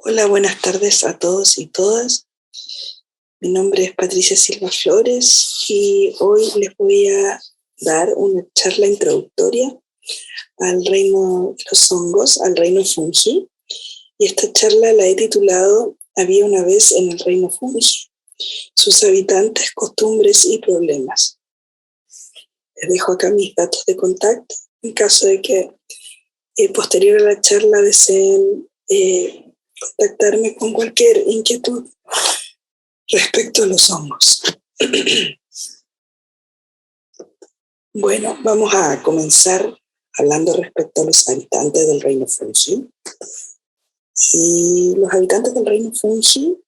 Hola, buenas tardes a todos y todas. Mi nombre es Patricia Silva Flores y hoy les voy a dar una charla introductoria al reino de los hongos, al reino fungi. Y esta charla la he titulado Había una vez en el reino fungi, sus habitantes, costumbres y problemas. Les dejo acá mis datos de contacto en caso de que posterior a la charla deseen contactarme con cualquier inquietud respecto a los hongos. Bueno, vamos a comenzar hablando respecto a los habitantes del reino fungi. Y los habitantes del reino fungi,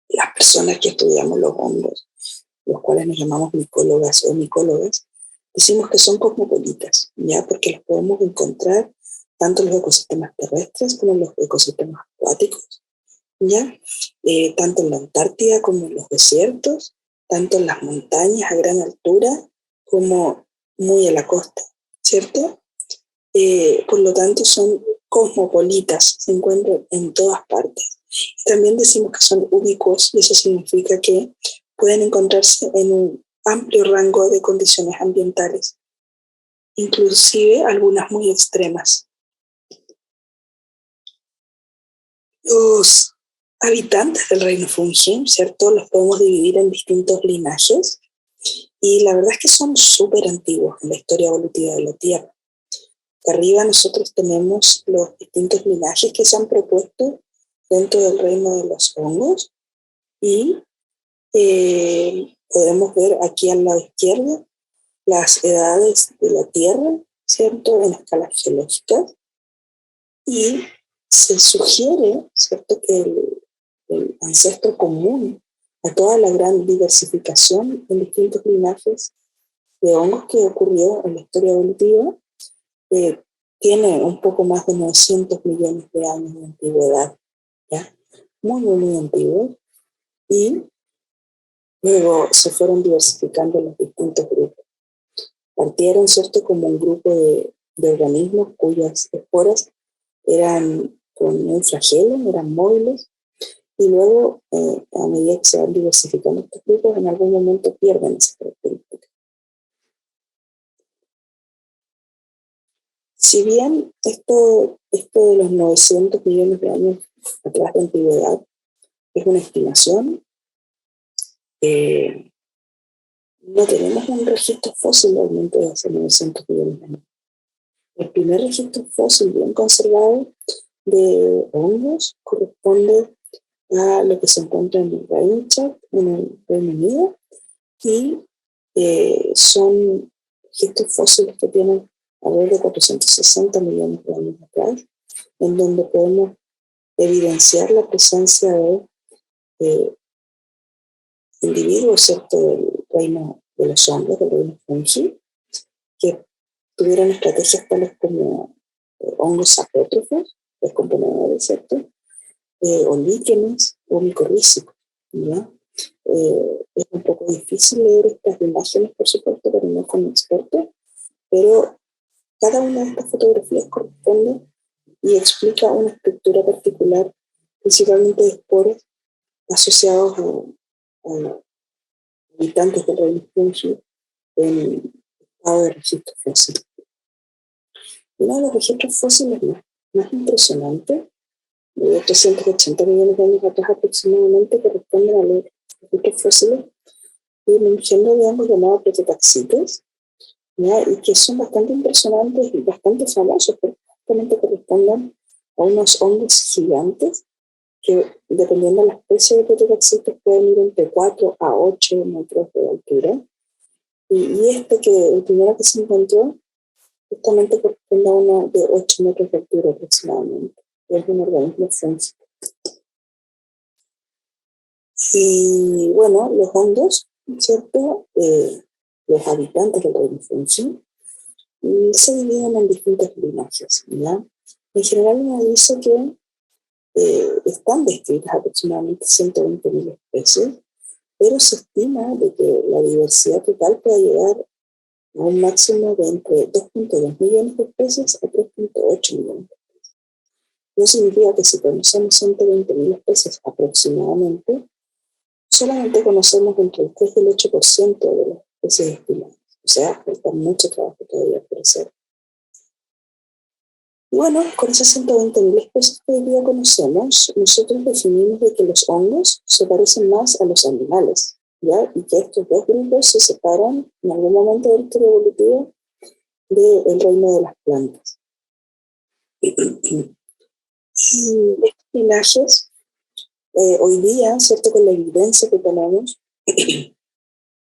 las personas que estudiamos los hongos, los cuales nos llamamos micólogas o micólogas, decimos que son cosmopolitas, ¿ya? Porque los podemos encontrar tanto en los ecosistemas terrestres como en los ecosistemas acuáticos, ¿ya? Tanto en la Antártida como en los desiertos, tanto en las montañas a gran altura como muy a la costa, ¿cierto? Por lo tanto son cosmopolitas, se encuentran en todas partes. Y también decimos que son ubicuos, y eso significa que pueden encontrarse en un amplio rango de condiciones ambientales, inclusive algunas muy extremas. Los habitantes del reino fungi, ¿cierto? Los podemos dividir en distintos linajes y la verdad es que son súper antiguos en la historia evolutiva de la Tierra. Arriba nosotros tenemos los distintos linajes que se han propuesto dentro del reino de los hongos y podemos ver aquí al lado izquierdo las edades de la Tierra, ¿cierto? En escalas geológicas, y se sugiere, ¿cierto?, que el ancestro común a toda la gran diversificación en distintos linajes de hongos que ocurrió en la historia evolutiva tiene un poco más de 900 millones de años de antigüedad, ¿ya? Muy, muy, muy antiguo. Y luego se fueron diversificando los distintos grupos. Partieron, ¿cierto?, como un grupo de organismos cuyas esporas eran con un flagelo, eran móviles, y luego, a medida que se van diversificando estos grupos, en algún momento pierden esa característica. Si bien esto de los 900 millones de años atrás de antigüedad es una estimación, no tenemos un registro fósil realmente de hace 900 millones de años. El primer registro fósil bien conservado de hongos corresponde a lo que se encuentra en el Rhineland, en el Reino Unido, y son registros fósiles que tienen alrededor de 460 millones de años atrás, en donde podemos evidenciar la presencia de individuos, ¿cierto?, del reino de los hongos, del reino fungi, que tuvieron estrategias tales como hongos apótrofos, descomponedores, ¿cierto?, o líquenes o micorrízicos, ¿ya? Es un poco difícil leer estas imágenes, por supuesto, pero no como experto, pero cada una de estas fotografías corresponde y explica una estructura particular, principalmente de esporas asociados a habitantes del reino Fungi en estado de registro fósil. Uno de los registros fósiles más impresionantes, de 380 millones de años atrás aproximadamente, corresponden a los registros fósiles de un género de hongos llamado Prototaxites, ¿ya? Y que son bastante impresionantes y bastante famosos, porque justamente corresponden a unos hongos gigantes que, dependiendo de la especie de Prototaxites, pueden ir entre 4 a 8 metros de altura. Y este, el primero que se encontró, justamente corresponde a uno de 8 metros de altura aproximadamente. Es un organismo fúngico. Y bueno, los hongos, ¿cierto? Los habitantes del reino fungi se dividen en distintos linajes, ¿ya? En general uno dice que están descritas aproximadamente 120.000 especies, pero se estima de que la diversidad total puede llegar a un máximo de entre 2.2 millones de especies a 3.8 millones de especies. Eso significa que si conocemos 120.000 especies aproximadamente, solamente conocemos entre el 3 y el 8% de las especies estimadas. O sea, falta mucho trabajo todavía por hacer. Y bueno, con esas 120.000 especies que hoy día conocemos, nosotros definimos de que los hongos se parecen más a los animales, ¿ya? Y que estos dos grupos se separan en algún momento de la historia evolutiva del reino de las plantas. Y estos linajes, hoy día, ¿cierto? Con la evidencia que tenemos,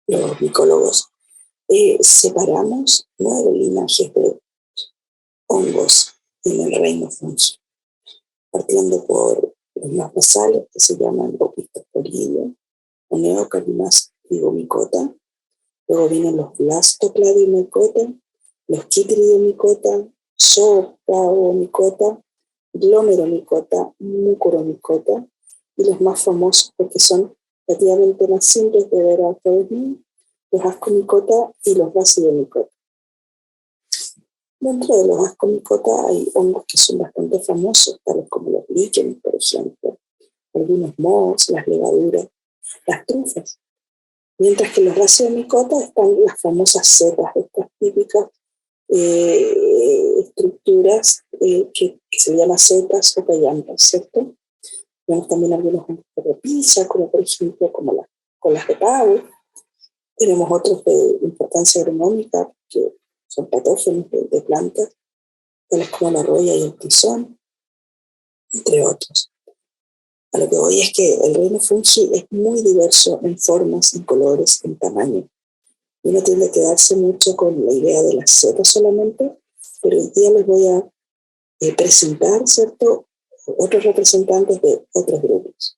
los micólogos, separamos 9 linajes de hongos en el reino fungi, partiendo por los más basales, que se llaman Opisthosauria o Neocalimastygomycota. Luego vienen los Blastocladimycota, los Chytridiomycota, Zooplaomycota, Glomeromycota, Mucoromycota, y los más famosos, porque son relativamente más simples de ver a todos, los Ascomycota y los Basidiomycota. Dentro de los Ascomycota hay hongos que son bastante famosos, tales como los líquenes, por ejemplo, algunos mohos, las levaduras, las trufas. Mientras que los Basidiomycota están las famosas setas, estas típicas estructuras que se llaman setas o callampas, ¿cierto? Tenemos también algunos hongos de pizza, como por ejemplo como las colas de pavo. Tenemos otros de importancia agronómica, que son patógenos de plantas, tales como la roya y el tizón, entre otros. A lo que voy es que el reino fungi es muy diverso en formas, en colores, en tamaño. Y uno tiende a quedarse mucho con la idea de las setas solamente, pero hoy día les voy a presentar, ¿cierto?, otros representantes de otros grupos,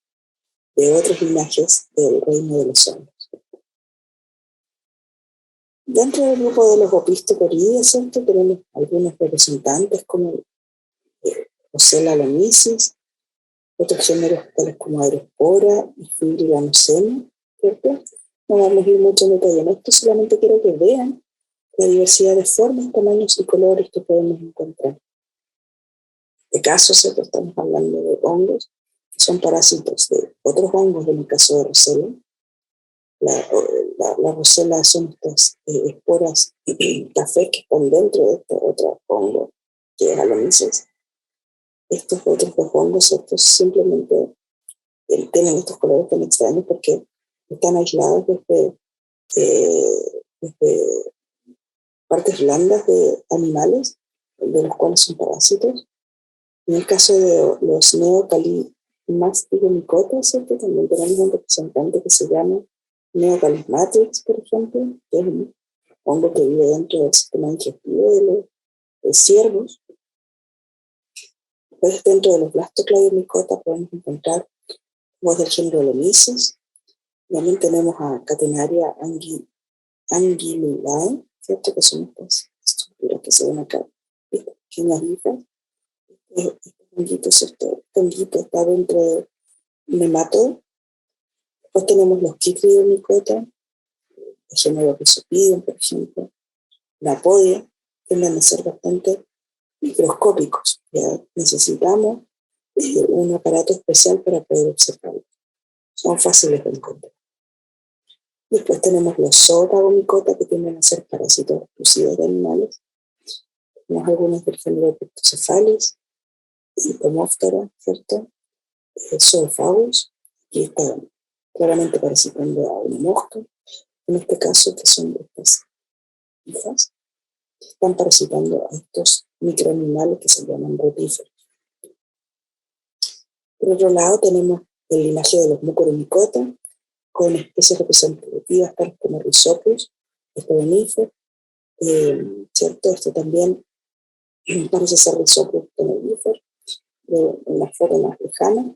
de otros linajes del reino de los hongos. Dentro del grupo de los Opisthocoridea, ¿cierto?, tenemos algunos representantes como Rossella lamisis, otros géneros tales como Aerospora y Fibrillanocena, ¿cierto? No vamos a ir mucho en detalle en esto, solamente quiero que vean la diversidad de formas, tamaños y colores que podemos encontrar. De caso, ¿cierto? Estamos hablando de hongos que son parásitos de otros hongos, en el caso de Rossella. La Rossella son estas esporas café que están dentro de este otro hongo, que es Alomyces. Estos otros dos hongos, estos simplemente tienen estos colores tan extraños porque están aislados desde partes blandas de animales, de los cuales son parásitos. En el caso de los Neocalimastygomycota, ¿cierto?, también tenemos un representante que se llama Neocalismatrix, por ejemplo, que es un hongo que vive dentro del sistema digestivo de los ciervos. Pues dentro de los Blastocladimycota podemos encontrar hongos del género Lomyces. También tenemos a Catenaria anguilulae, ¿cierto?, que son estas estructuras que se ven acá, estas pequeñas hifas. Este honguito, ¿cierto? Este honguito está dentro de nematodo. Después tenemos los Chytridiomycota, el género Rhizopidium, por ejemplo, la podia, tienden a ser bastante microscópicos. ¿Ya? Necesitamos un aparato especial para poder observarlos. Son fáciles de encontrar. Después tenemos los Zoopagomycota, que tienden a ser parásitos exclusivos de animales. Tenemos algunos del género Pectocephalis, Hippomophthora, ¿cierto? Zoophagos, y están claramente parasitando a una mosca. En este caso, que son estas hijas, están parasitando a estos microanimales que se llaman rotíferos. Por otro lado, tenemos el linaje de los Mucoromycota, con especies representativas tales como Rhizopus, Stolonifer, ¿cierto? Esto también parece ser Rhizopus Stolonifer, en la forma más lejana,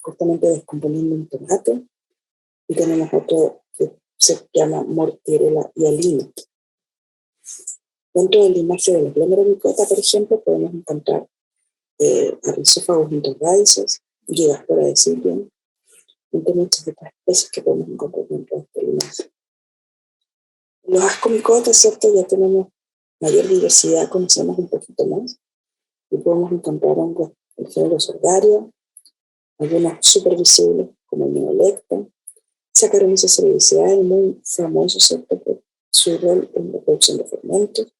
justamente descomponiendo un tomate. Y tenemos otro que se llama Mortierella hialina. Dentro del linaje de los Glomeromycota, por ejemplo, podemos encontrar a Rhizophagus interraices, Gyrospora decipiens, entre muchas otras especies que podemos encontrar dentro de este linaje. Los Ascomycota, ¿cierto? Ya tenemos mayor diversidad, conocemos un poquito más, y podemos encontrar hongos del género Sordaria, algunos súper visibles como el Neolecta, Saccharomyces cerevisiae, muy famoso, ¿cierto? Por su rol en la producción de fermentos,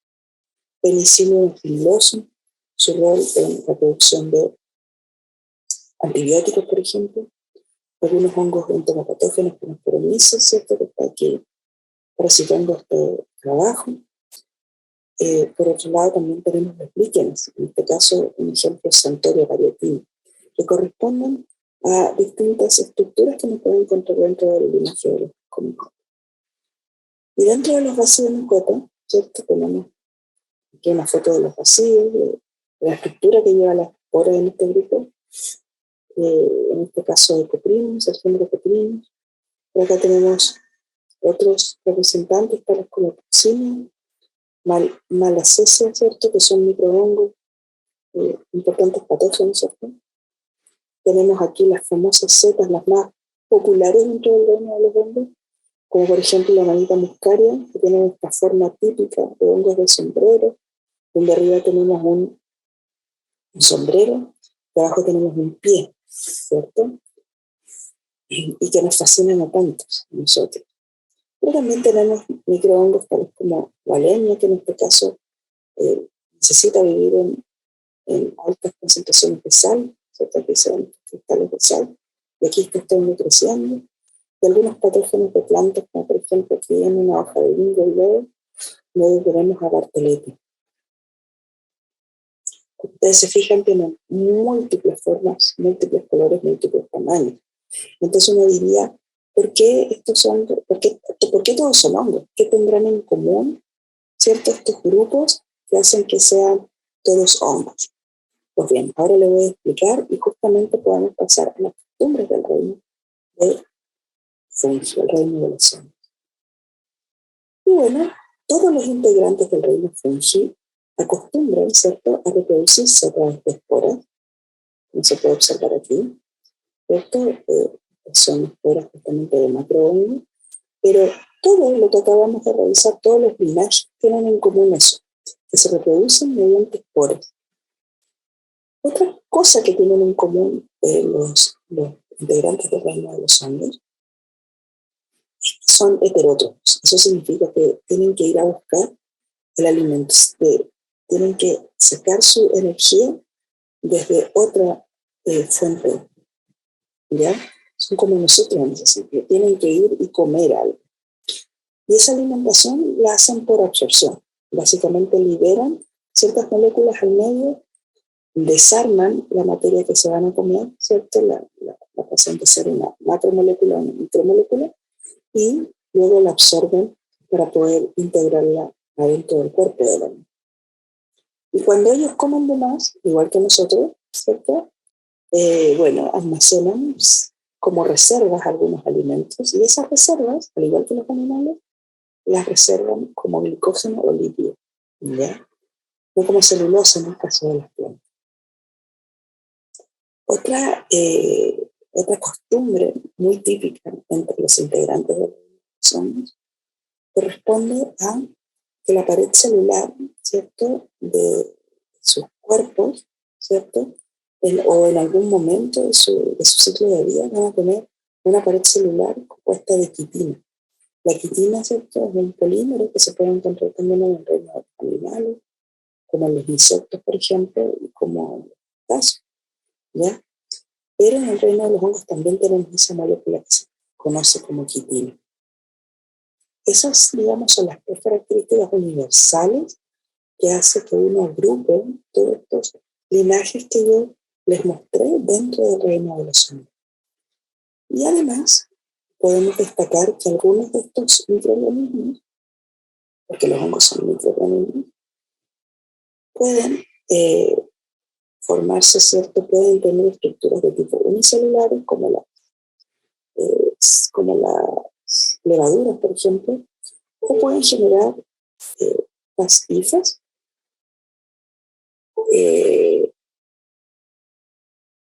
Penicillium fibulosum, su rol en la producción de antibióticos, por ejemplo, algunos hongos entomopatógenos como Poromices, ¿cierto? Que está aquí parasitando este trabajo. Por otro lado, también tenemos los líquenes, en este caso, un ejemplo es Santoria varietina, que corresponden a distintas estructuras que nos pueden encontrar dentro del linaje de los Ascomycota. Y dentro de los Basidiomycota, ¿cierto? Tenemos aquí una foto de los basidios, de la estructura que lleva las esporas en este grupo, en este caso de Coprinus, el género Coprinus. Por acá tenemos otros representantes, tales como Toxina, Malassezia, ¿cierto? Que son microhongos, importantes patógenos, ¿cierto? Tenemos aquí las famosas setas, las más populares dentro del reino de los hongos, como por ejemplo la manita muscaria, que tiene esta forma típica de hongos de sombrero, donde arriba tenemos un sombrero, y abajo tenemos un pie, ¿cierto? Y que nos fascinan a tantos nosotros. Pero también tenemos microhongos tales como Walenia, que en este caso necesita vivir en altas concentraciones de sal, ¿cierto? Que son cristales de sal, y aquí está creciendo. Y algunos patógenos de plantas, como por ejemplo aquí en una hoja de lingo y luego veremos a Bartolete. Ustedes se fijan, tienen múltiples formas, múltiples colores, múltiples tamaños. Entonces uno diría, ¿por qué todos son hongos? ¿Qué tendrán en común, cierto, estos grupos que hacen que sean todos hongos? Pues bien, ahora le voy a explicar y justamente podemos pasar a las costumbres del reino de Fungi, el reino de los hongos. Y bueno, todos los integrantes del reino Fungi acostumbran, ¿cierto?, a reproducirse a través de esporas, como se puede observar aquí, ¿cierto? Son esporas justamente de macrohongos, pero todo lo que acabamos de revisar, todos los linajes tienen en común eso, que se reproducen mediante esporas. Otra cosa que tienen en común los integrantes del reino de los hongos son heterótrofos. Eso significa que tienen que ir a buscar el alimento, tienen que sacar su energía desde otra fuente, ¿ya? Son como nosotros en ese sentido, tienen que ir y comer algo. Y esa alimentación la hacen por absorción. Básicamente liberan ciertas moléculas al medio, desarman la materia que se van a comer, ¿cierto? La pasan de ser una macromolécula a una micromolécula y luego la absorben para poder integrarla adentro del cuerpo del animal. Y cuando ellos comen de más, igual que nosotros, ¿cierto? Bueno, almacenan como reservas algunos alimentos y esas reservas, al igual que los animales, las reservan como glicógeno o lípido, ¿ya? No como celulosa en el caso de las plantas. Otra Otra costumbre muy típica entre los integrantes de los hongos corresponde a que la pared celular, ¿cierto?, de sus cuerpos, ¿cierto?, o en algún momento de su ciclo de vida van a tener una pared celular compuesta de quitina. La quitina, ¿cierto?, es un polímero que se puede encontrar también en el reino de los animales, como en los insectos, por ejemplo, y como en los crustáceos, ¿ya? Pero en el reino de los hongos también tenemos esa molécula que se conoce como quitina. Esas, digamos, son las tres características universales que hace que uno agrupe todos estos linajes que yo les mostré dentro del reino de los hongos. Y además, podemos destacar que algunos de estos microorganismos, porque los hongos son microorganismos, pueden formarse, ¿cierto? Pueden tener estructuras de tipo unicelulares, como las levaduras, por ejemplo, o pueden generar las hifas,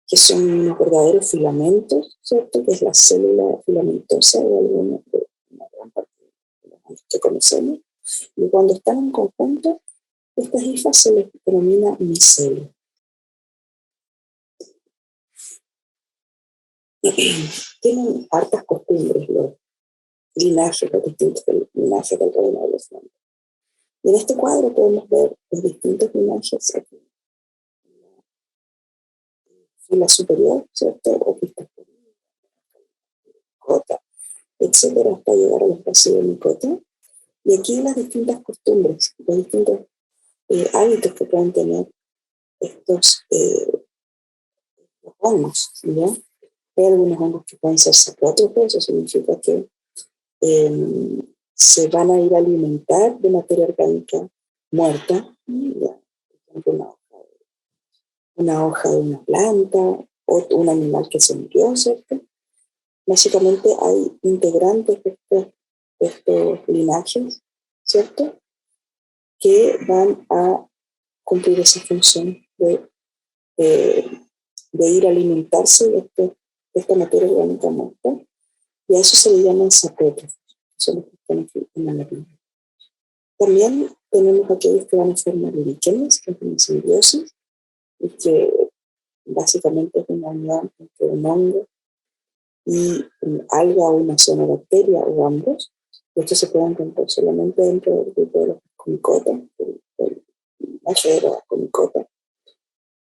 que son unos verdaderos filamentos, ¿cierto? Que es la célula filamentosa de una gran parte de los que conocemos. Y cuando están en conjunto, estas hifas se les denomina micelio. Tienen hartas costumbres los linajes, los distintos linajes del reino de los hongos. Y en este cuadro podemos ver los distintos linajes aquí. Fila superior, ¿cierto? Opistas micota, etcétera, hasta llegar a los vacíos de micota. Y aquí las distintas costumbres, los distintos hábitos que pueden tener estos los hongos, ¿ya? Hay algunos hongos que pueden ser saprótrofos, eso significa que se van a ir a alimentar de materia orgánica muerta, ¿ya? Por ejemplo, una hoja de una planta o un animal que se murió, ¿cierto? Básicamente hay integrantes de estos linajes, ¿cierto?, que van a cumplir esa función de ir a alimentarse de esta materia orgánica muerta, y a eso se le llaman saprótrofos, son los que están aquí en la nariz. También tenemos aquellos que van a formar líquenes, que es una simbiosis, y que básicamente es una unión entre un hongo y un alga o una cianobacteria o ambos. Esto se puede encontrar solamente dentro del grupo de las comicotas, del linaje de las comicotas.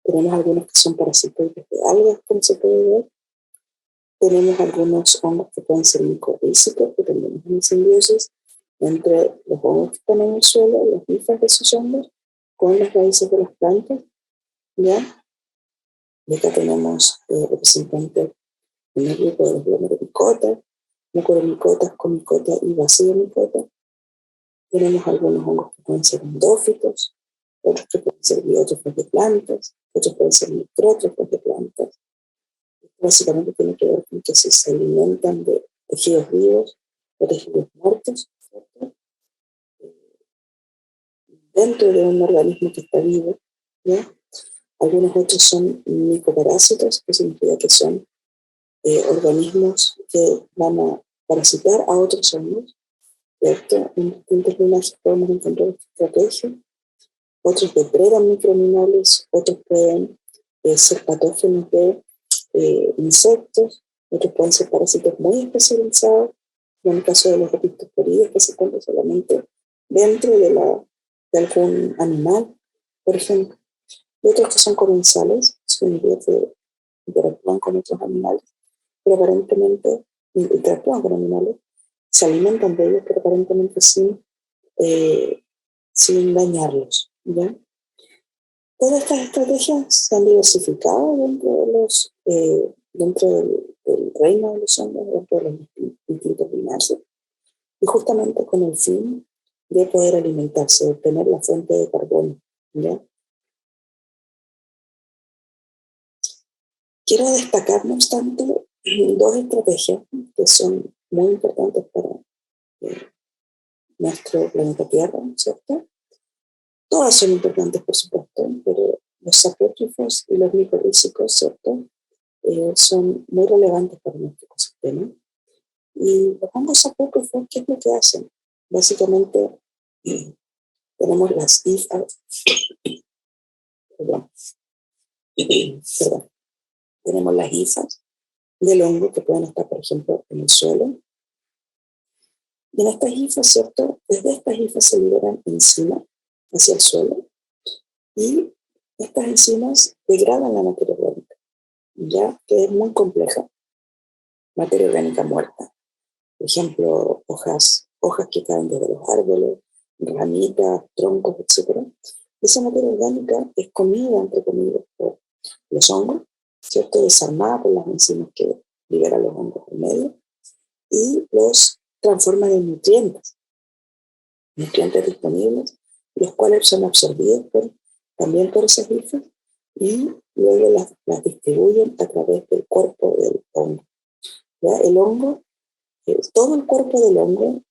Tenemos algunos que son parasitoides de algas, como se puede ver. Tenemos algunos hongos que pueden ser micorrízicos, que tenemos una simbiosis entre los hongos que están en el suelo, las hifas de esos hongos, con las raíces de las plantas, ¿ya? Y acá tenemos representantes en el grupo de los glomerulicotas, mucorumicotas, comicotas y bacidomicotas. Tenemos algunos hongos que pueden ser endófitos, otros que pueden ser biótrofos de plantas, otros pueden ser micrótrofos de plantas. Básicamente tiene que ver con que si se alimentan de tejidos vivos o tejidos muertos, ¿cierto?, dentro de un organismo que está vivo, ¿ya? Algunos otros son micoparásitos, que significa que son organismos que van a parasitar a otros hongos, ¿cierto? En distintos linajes podemos encontrar esta estrategia. Otros depredan microanimales, otros pueden ser patógenos de insectos, otros pueden ser parásitos muy especializados, en el caso de los opistosporidios, que se encuentran solamente dentro de algún animal, por ejemplo. Y otros que son comensales, son que interactúan con otros animales, pero aparentemente interactúan con animales, se alimentan de ellos, pero aparentemente sin dañarlos, ¿ya? Todas estas estrategias se han diversificado dentro del reino de los hongos, dentro de los distintos linajes, y justamente con el fin de poder alimentarse, de obtener la fuente de carbono, ¿ya? Quiero destacar, no obstante, dos estrategias que son muy importantes para nuestro planeta Tierra, ¿cierto? Todas son importantes, por supuesto, pero los saprótrofos y los micorrízicos, ¿cierto?, son muy relevantes para nuestro ecosistema. Y los hongos apócrifos, ¿qué es lo que hacen? Básicamente, tenemos las hifas, perdón, perdón, tenemos las hifas del hongo que pueden estar, por ejemplo, en el suelo. Y en estas hifas, ¿cierto? Desde estas hifas se liberan enzimas hacia el suelo y estas enzimas degradan la materia orgánica, ya que es muy compleja, materia orgánica muerta. Por ejemplo, hojas que caen desde los árboles, ramitas, troncos, etc. Esa materia orgánica es comida, entre comillas, por los hongos, ¿cierto? Desarmada por las enzimas que liberan los hongos en medio y los transforman en nutrientes disponibles, los cuales son absorbidos también por esas hifas y luego las distribuyen a través del cuerpo del hongo. ¿Ya? El hongo, todo el cuerpo del hongo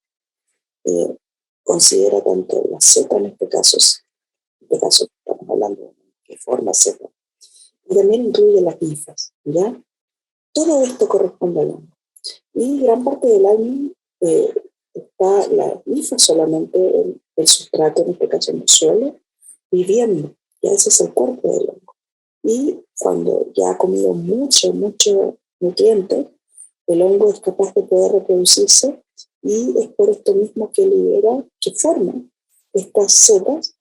considera tanto la seta en este caso estamos hablando de qué forma seta, y también incluye las hifas, ¿ya? Todo esto corresponde al hongo. Y gran parte del año está la hifa solamente en el sustrato, en este caso en el suelo, viviendo. Ya ese es el cuerpo del hongo. Y cuando ya ha comido mucho nutriente, el hongo es capaz de poder reproducirse y es por esto mismo que libera, que forma estas setas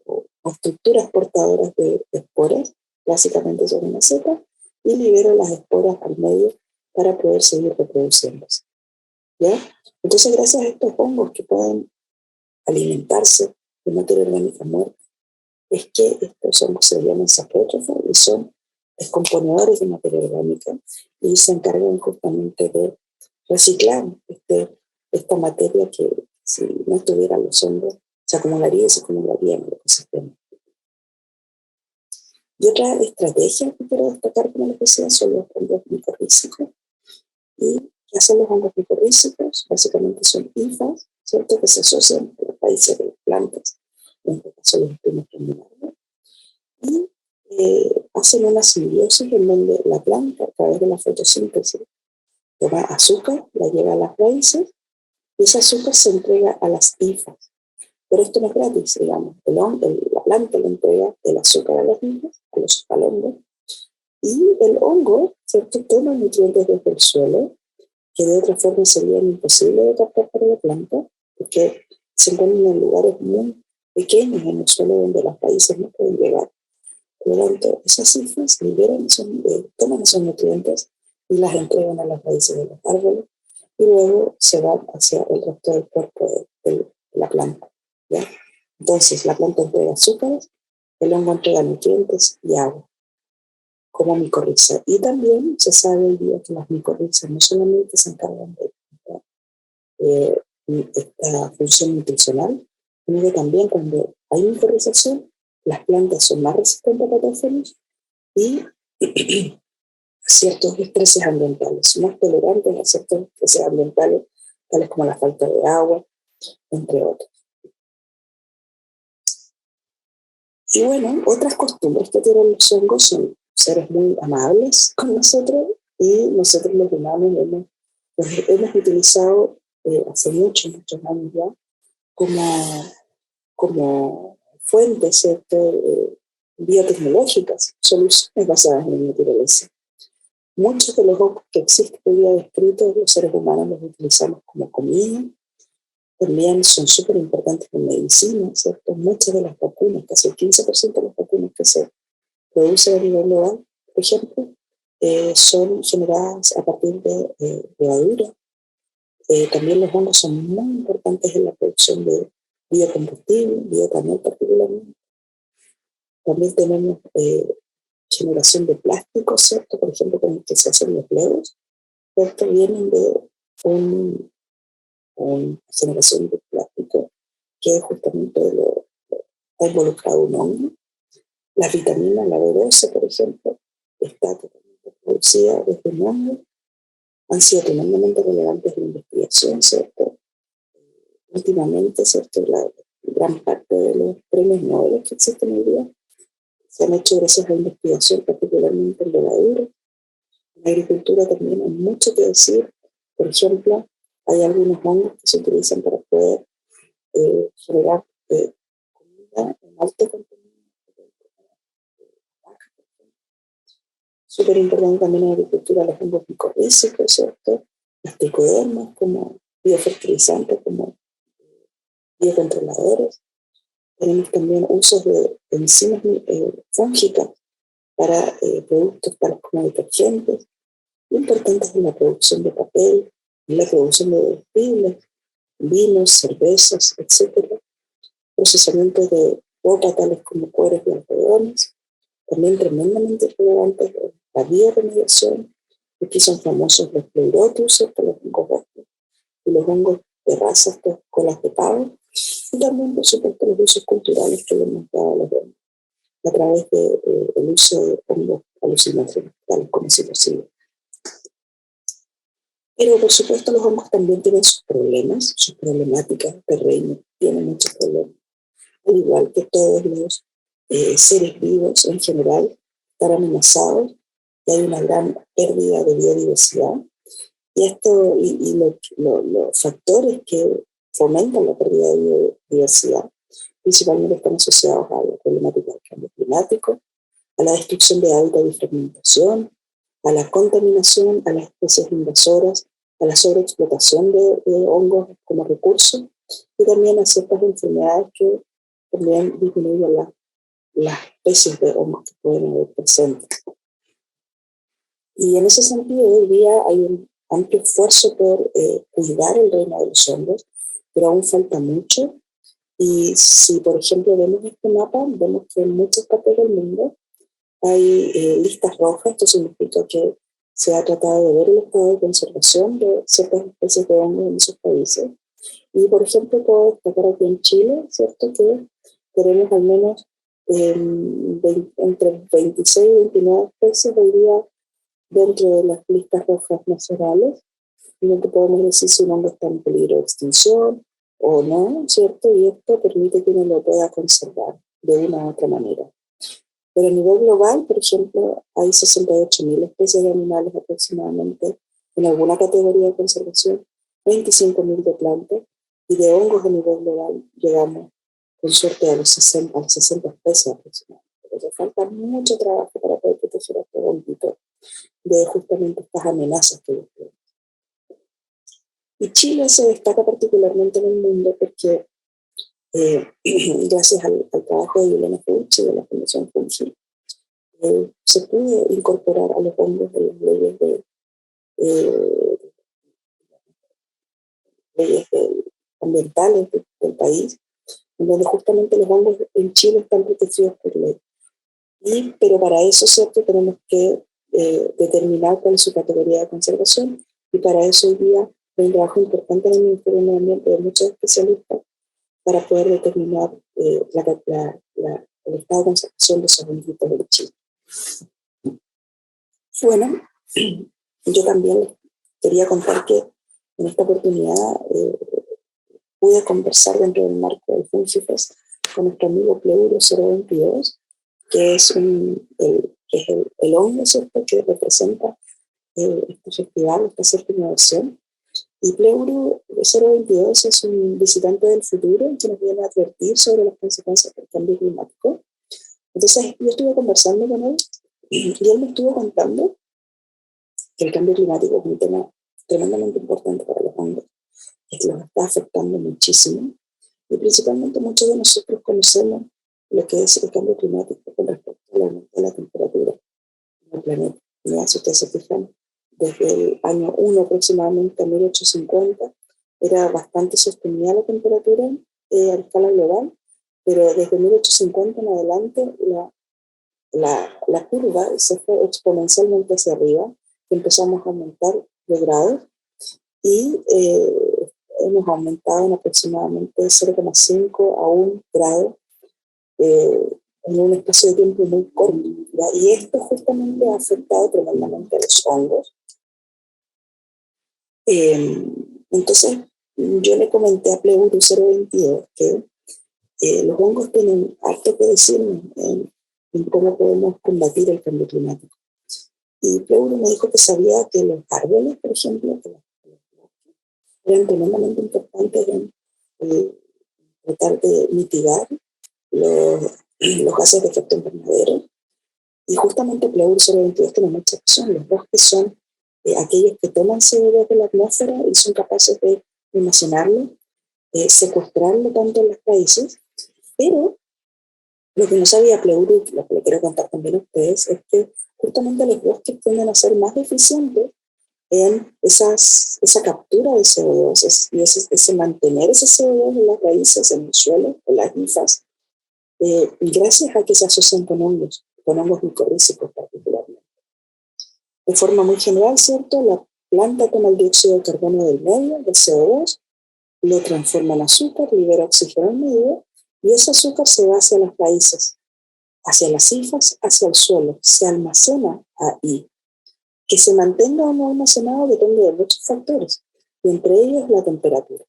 o estructuras portadoras de esporas, básicamente son una seta, y libera las esporas al medio para poder seguir reproduciéndose. ¿Ya? Entonces, gracias a estos hongos que pueden alimentarse de materia orgánica muerta, es que estos hongos se llaman saprótrofos y son descomponedores de materia orgánica y se encargan justamente de reciclar esta materia que si no estuvieran los hongos se acumularía en el ecosistema. Y otra estrategia que quiero destacar, como les decía, son los hongos micorrízicos. ¿Y qué hacen los hongos micorrízicos? Básicamente son hifas, ¿cierto?, que se asocian con los raíces de las plantas, en este caso los espinos terminales, y hacen una simbiosis en donde la planta, a través de la fotosíntesis, toma azúcar, la lleva a las raíces, y ese azúcar se entrega a las hifas. Pero esto no es gratis, digamos. La planta le entrega el azúcar a las hifas, al hongo, y el hongo, ¿cierto?, toma nutrientes desde el suelo, que de otra forma serían imposibles de captar para la planta, porque se encuentran en lugares muy pequeños en el suelo donde las raíces no pueden llegar. Por lo tanto, esas hifas toman esos nutrientes y las entregan a las raíces de los árboles y luego se van hacia el resto del cuerpo de la planta, ¿ya? Entonces, la planta entrega azúcares, el hongo entrega nutrientes y agua, como micorriza. Y también se sabe hoy día que las micorrizas no solamente se encargan de esta función nutricional, sino que también cuando hay micorrización, las plantas son más resistentes a patógenos y a ciertos estreses ambientales, más tolerantes a ciertos estreses ambientales, tales como la falta de agua, entre otros. Y bueno, otras costumbres que tienen los hongos son seres muy amables con nosotros y nosotros los humanos hemos utilizado hace muchos años ya como fuentes, ¿cierto?, biotecnológicas, soluciones basadas en la naturaleza. Muchos de los hongos que existen hoy día descritos, los seres humanos los utilizamos como comida, también son súper importantes en medicina, ¿cierto? Muchas de las vacunas, casi el 15% de las vacunas que se producen a nivel global, por ejemplo, son generadas a partir de levadura. También los hongos son muy importantes en la producción de biocombustible, bioetanol particularmente. También tenemos generación de plástico, ¿cierto? Por ejemplo, con el que se hacen los legos, ¿cierto? Vienen de una generación de plástico que justamente está involucrado un hongo. Las vitaminas, la B12, por ejemplo, está totalmente producida desde un hongo. Han sido tremendamente relevantes en la investigación, ¿cierto? Últimamente, ¿cierto?, la gran parte de los premios Nobel que existen hoy día se han hecho gracias a investigación, particularmente en levaduras. En la agricultura también hay mucho que decir. Por ejemplo, hay algunos hongos que se utilizan para poder generar comida en alto contenido. Súper importante también en la agricultura los hongos micorrízicos, ¿cierto? Las tricodermas como biofertilizantes, como biocontroladores. Tenemos también usos de enzimas fúngicas para productos como detergentes, importantes en la producción de papel, en la producción de comestibles, vinos, cervezas, etc. Procesamiento de ropa tales como cueros y algodones, también tremendamente relevantes la bioremediación. Aquí son famosos los pleurotus, los hongos verdes, y los hongos de razas, colas de pavo, y también, por supuesto, los usos culturales que le hemos dado a los hongos a través del uso de hongos alucinógenos, tales como psilocibina. Pero, por supuesto, los hongos también tienen sus problemas, sus problemáticas. El reino tiene muchos problemas, al igual que todos los seres vivos en general, están amenazados y hay una gran pérdida de biodiversidad. Y esto y los factores que fomentan la pérdida de biodiversidad principalmente están asociados a la problemática del cambio climático, a la destrucción de hábitat y fragmentación, a la contaminación, a las especies invasoras, a la sobreexplotación de hongos como recurso y también a ciertas enfermedades que también disminuyen las especies de hongos que pueden haber presentes. Y en ese sentido, hoy día hay un amplio esfuerzo por cuidar el reino de los hongos, pero aún falta mucho. Y si, por ejemplo, vemos este mapa, vemos que en muchas partes del mundo hay listas rojas. Esto significa que se ha tratado de ver el estado de conservación de ciertas especies de hongos en esos países. Y, por ejemplo, puedo destacar aquí en Chile, ¿cierto?, que tenemos al menos entre 26 y 29 especies hoy día dentro de las listas rojas nacionales, en donde podemos decir si un hongo está en peligro de extinción o no, ¿cierto? Y esto permite que uno lo pueda conservar de una u otra manera. Pero a nivel global, por ejemplo, hay 68.000 especies de animales aproximadamente en alguna categoría de conservación, 25.000 de plantas, y de hongos a nivel global llegamos con suerte a los 60 especies aproximadamente. Pero falta mucho trabajo para poder proteger a este honguito de justamente estas amenazas que ellos tienen. Y Chile se destaca particularmente en el mundo porque gracias al trabajo de Elena Fauci de la Fundación Fungi, se pudo incorporar a los hongos de las leyes ambientales del país, en donde justamente los hongos en Chile están protegidos por ley. Pero para eso, ¿cierto?, tenemos que determinar cuál es su categoría de conservación, y para eso hoy día hay un trabajo importante en el Ministerio del Medio Ambiente de muchos especialistas para poder determinar el estado de conservación de esos honguitos de Chile. Bueno, yo también les quería contar que en esta oportunidad pude conversar dentro del marco del FungiFest con nuestro amigo Pleuro 022, que es el hongo, ¿cierto?, que representa este festival, esta séptima versión. Y Pleuro 022 es un visitante del futuro que nos viene a advertir sobre las consecuencias del cambio climático. Entonces yo estuve conversando con él y él me estuvo contando que el cambio climático es un tema tremendamente importante para los hongos, que los está afectando muchísimo, y principalmente muchos de nosotros conocemos lo que es el cambio climático con respecto al aumento de la temperatura en el planeta. Mira, si ustedes se fijan, desde el año 1 aproximadamente a 1850 era bastante sostenida la temperatura a escala global, pero desde 1850 en adelante la curva se fue exponencialmente hacia arriba, empezamos a aumentar de grados y hemos aumentado en aproximadamente 0,5 a 1 grado en un espacio de tiempo muy corto, ¿ya? Y esto justamente ha afectado tremendamente a los hongos. Entonces yo le comenté a Pleuro 022 que los hongos tienen harto que decirnos en cómo podemos combatir el cambio climático. Y Pleury me dijo que sabía que los árboles, por ejemplo, que eran tremendamente importantes en tratar de mitigar los gases de efecto invernadero. Y justamente Pleury 022 tiene mucha razón. Los bosques son aquellos que toman CO2 de la atmósfera y son capaces de almacenarlo, secuestrarlo tanto en las raíces, pero lo que no sabía Pleury, lo que le quiero contar también a ustedes, es que justamente los bosques tienden a ser más eficientes en esa captura de CO2 y ese mantener ese CO2 en las raíces, en el suelo, en las hifas, gracias a que se asocian con hongos micorrízicos particularmente. De forma muy general, ¿cierto? La planta toma el dióxido de carbono del medio, del CO2, lo transforma en azúcar, libera oxígeno en medio, y ese azúcar se va hacia las raíces, hacia las hifas, hacia el suelo, se almacena ahí. Que se mantenga o no almacenado depende de muchos factores, y entre ellos la temperatura.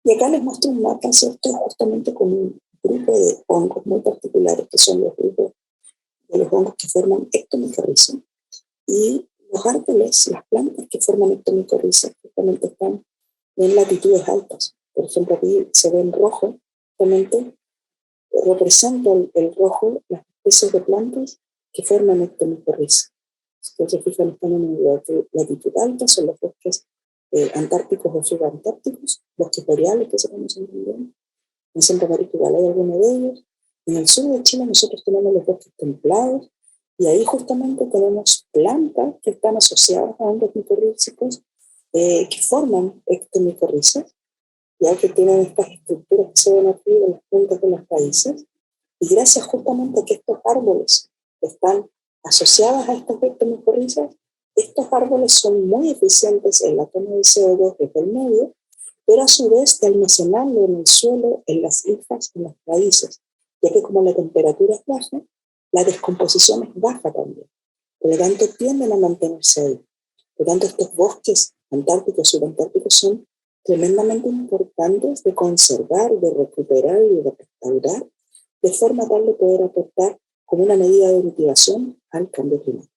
Y acá les muestro un mapa, ¿cierto? Justamente con un grupo de hongos muy particulares, que son los grupos de los hongos que forman ectomicorriza. Y los árboles, las plantas que forman ectomicorriza, justamente están en latitudes altas. Por ejemplo, aquí se ve en rojo, justamente representa el rojo las especies de plantas que forman ectomicorriza. Si se fijan, están en latitud alta, son los bosques antárticos o subantárticos, bosques boreales que se conocen también. En Centroamérica igual hay algunos de ellos. En el sur de Chile nosotros tenemos los bosques templados y ahí justamente tenemos plantas que están asociadas a hongos micorrízicos que forman ectomicorrizas, ya que tienen estas estructuras que se ven aquí en las puntas de las raíces. Y gracias justamente a que estos árboles están asociadas a estas ectomicorrizas, estos árboles son muy eficientes en la toma de CO2 desde el medio, pero a su vez de almacenarlo en el suelo, en las hifas, en las raíces, ya que como la temperatura es baja, la descomposición es baja también. Por lo tanto, tienden a mantenerse ahí. Por lo tanto, estos bosques antárticos y subantárticos son tremendamente importantes de conservar, de recuperar y de restaurar, de forma tal de poder aportar como una medida de mitigación al cambio climático.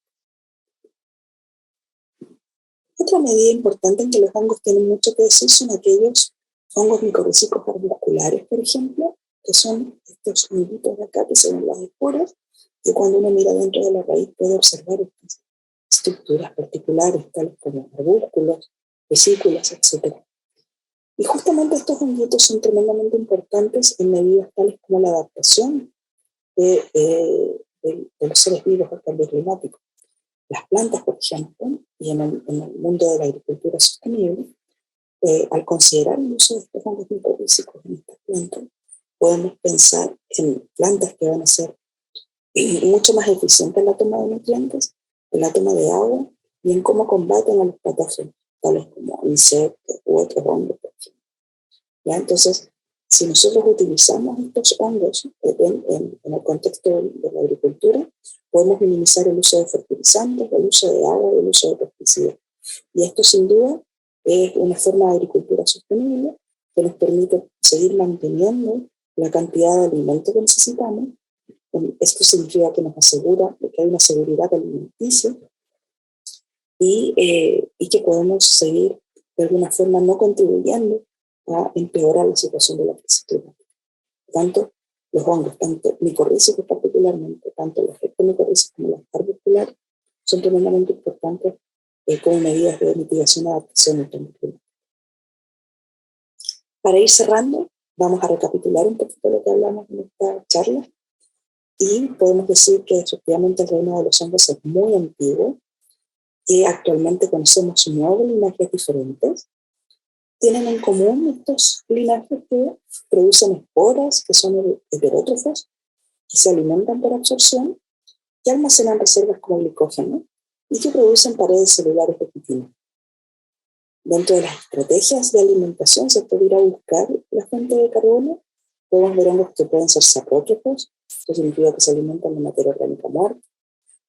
Otra medida importante en que los hongos tienen mucho que decir son aquellos hongos micorrízicos arbusculares, por ejemplo, que son estos honguitos de acá que se ven las esporas, que cuando uno mira dentro de la raíz puede observar estas estructuras particulares, tales como arbúsculos, vesículas, etc. Y justamente estos honguitos son tremendamente importantes en medidas tales como la adaptación de los seres vivos al cambio climático. Las plantas, por ejemplo, y en el mundo de la agricultura sostenible, al considerar el uso de estos hongos micorrízicos en estas plantas, podemos pensar en plantas que van a ser mucho más eficientes en la toma de nutrientes, en la toma de agua y en cómo combaten a los patógenos, tales como insectos u otros hongos, por ejemplo. ¿Ya? Entonces, si nosotros utilizamos estos hongos en el contexto de la agricultura, podemos minimizar el uso de fertilizantes, el uso de agua y el uso de pesticidas. Y esto sin duda es una forma de agricultura sostenible que nos permite seguir manteniendo la cantidad de alimento que necesitamos. Esto significa que nos asegura que hay una seguridad alimenticia y que podemos seguir de alguna forma no contribuyendo a empeorar la situación de la crisis climática. Tanto los hongos, tanto micorrízicos particularmente, tanto los ectomicorrízicos como los arbusculares, son tremendamente importantes como medidas de mitigación y adaptación al cambio climático. Para ir cerrando, vamos a recapitular un poquito lo que hablamos en esta charla y podemos decir que efectivamente el reino de los hongos es muy antiguo, que actualmente conocemos 9 linajes diferentes. Tienen en común estos linajes que producen esporas, que son heterótrofos, que se alimentan por absorción, que almacenan reservas como glicógeno y que producen paredes celulares de quitina. Dentro de las estrategias de alimentación se puede ir a buscar la fuente de carbono. Podemos ver hongos que pueden ser saprótrofos, esto significa que se alimentan de materia orgánica muerta.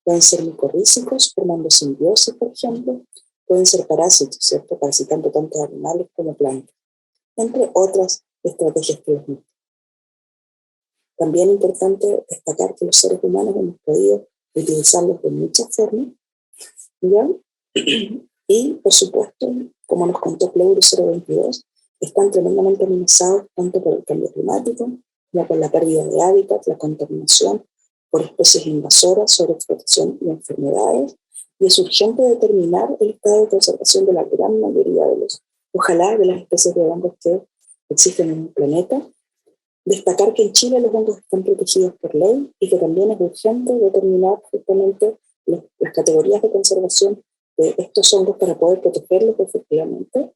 Pueden ser micorrízicos, formando simbiosis, por ejemplo. Pueden ser parásitos, ¿cierto? Parasitando tanto animales como plantas, entre otras estrategias que les muestro. También es importante destacar que los seres humanos hemos podido utilizarlos de muchas formas, ¿ya? Y, por supuesto, como nos contó Pleuro 022, están tremendamente amenazados tanto por el cambio climático como por la pérdida de hábitat, la contaminación por especies invasoras, sobreexplotación y enfermedades. Y es urgente determinar el estado de conservación de la gran mayoría de los, ojalá, de las especies de hongos que existen en el planeta. Destacar que en Chile los hongos están protegidos por ley y que también es urgente determinar justamente las categorías de conservación de estos hongos para poder protegerlos efectivamente.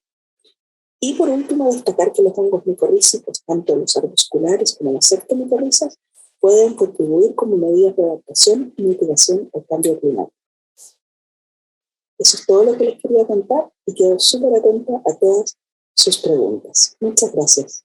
Y por último, destacar que los hongos micorrízicos, tanto los arbusculares como las septomicorrizas, pueden contribuir como medidas de adaptación y mitigación al cambio climático. Eso es todo lo que les quería contar y quedo súper atenta a todas sus preguntas. Muchas gracias.